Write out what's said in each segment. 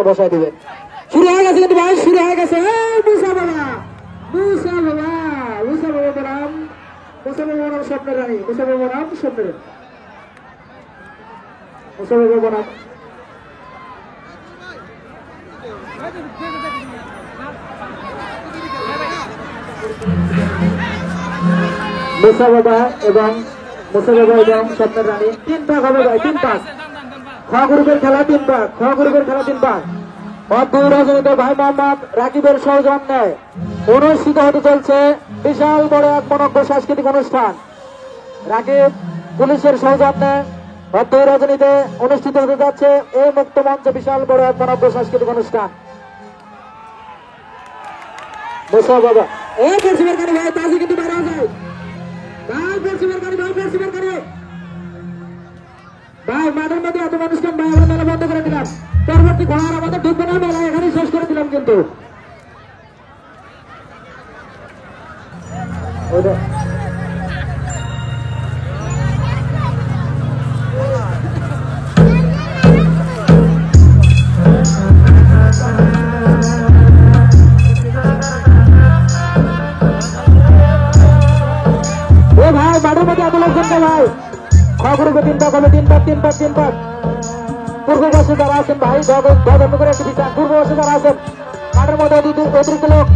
বসাই দিবেন। শুরু হয়ে গেছে কিন্তু ভাই, শুরু হয়ে গেছে। মুসা বাবা, মুসা বাবা, মুসা বাবা বনাম, মুসা বাবা বনাম স্বপ্নের রানী, মুসা বাবা বনাম স্বপ্নের রানী, মুসা বাবা বনাম মুসা বাবা এবং মুসা বাবা এবং স্বপ্নের রানী। 3 ভাগ হবে ভাই, 3 ভাগ। খ গ্রুপের খেলা 3 ভাগ, খ গ্রুপের খেলা 3 ভাগ। দুই রাজনীতি ভাই মোহাম্মদ রাকিবের সৌজন্যে অনুষ্ঠিত হতে চলছে বিশাল বড় এক মনোজ্ঞ সাংস্কৃতিক অনুষ্ঠান। রাকিব পুলিশের সৌজন্যে দুই রাজনীতিতে অনুষ্ঠিত হতে যাচ্ছে এই মুক্ত মঞ্চে বিশাল বড় এক মনোজ্ঞ সাংস্কৃতিক অনুষ্ঠান। মুসা বাবা এই পশ্চিমের গাড়ি ভাই, তাজি কিন্তু বেড়া যায় ভাই, পশ্চিমের গাড়ি ভাই, পশ্চিমের গাড়ি ভাই। মাঠের মধ্যে এত অনুষ্ঠান ভাই, আমরা মেলা বন্ধ করে দিলাম। পরবর্তী ঘর আমাদের ঢুকবে না, মেলা এখানে শেষ করে দিলাম কিন্তু। ভাই মাঠের মধ্যে এত লোকজন ভাই, খবরকে 3 ভাগ হবে, 3 ভাগ, 3 ভাগ, 3 ভাগ। পূর্ববর্ষে যারা আছেন ভাই, গভর্ন করে একটি বিচার। পূর্ববর্ষে যারা আছেন মাঠের মধ্যে অতিরিক্ত লোক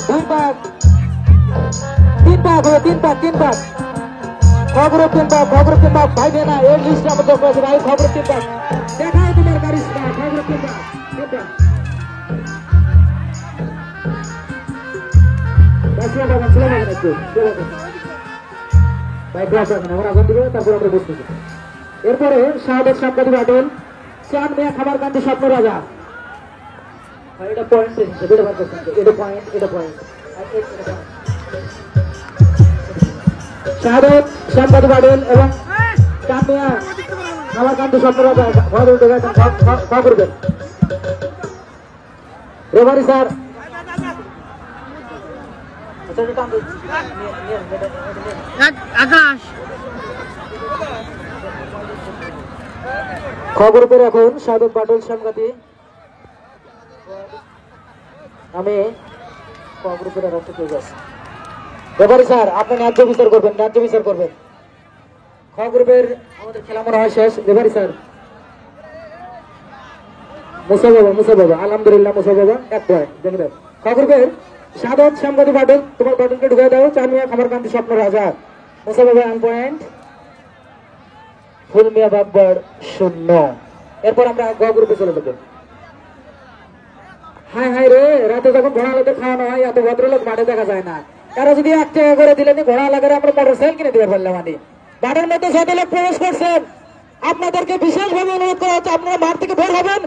2 ভাগ, 3 ভাগ হবে, 3 ভাগ, 3 ভাগ। খবর 3 ভাগ, খবর 3 ভাগ ভাই না, এই লিস্টে আমার দরকার আছে ভাই। খবর 3 ভাগ দেখাও তোমার গাড়ি, খবর 3 ভাগ, 3 ভাগ। এরপরে শাহাদত সাংবাদিক বাদল, চাঁদ মিয়া খাবার কান্দি স্বপ্ন রাজা। এটা পয়েন্ট হিসেবে এটা পয়েন্ট, এটা পয়েন্ট। শাহাদত সাংবাদিক বাদল এবং চাঁদ মিয়া খাবার কান্দি স্বপ্ন রাজা করবেন। রেফারি স্যার আকাশ খবর পেয়ে এখন শাহাদত বাদল সাংবাদিক। আমি খবর পেয়ে রাখতে পেয়ে যাচ্ছি। রেফারি স্যার আপনি ন্যায্য বিচার করবেন, ন্যায্য বিচার করবেন। খবরের আমাদের খেলা মনে হয় শেষ। রেফারি স্যার মুসা বাবা, মুসা বাবা আলহামদুলিল্লাহ, মুসা বাবা 1 পয়েন্ট দেখবেন। খবরের শাহাদত সাংবাদিক বাদল, তোমার বাদলকে ঢুকে দাও। চাঁদ মিয়া খাবার কান্দি স্বপ্ন রাজা, মুসা বাবা 1 পয়েন্ট, ফুল মিয়া বাব্বর 0। এরপর আমরা গ গ্রুপে চলে যাবো। হাই হাই রে, রাতে যখন ঘোড়া লোকে খাওয়ানো হয় এত ভদ্রলোক মাঠে দেখা যায় না। তারা যদি 1 টাকা করে দিলেন ঘোড়া লাগারে আমরা মোটরসাইকেল কিনে দিতে পারলাম। মানে মাঠের মধ্যে যত লোক প্রবেশ করছেন আপনাদেরকে বিশেষভাবে অনুরোধ করা হচ্ছে আপনারা মাঠ থেকে বের হবেন।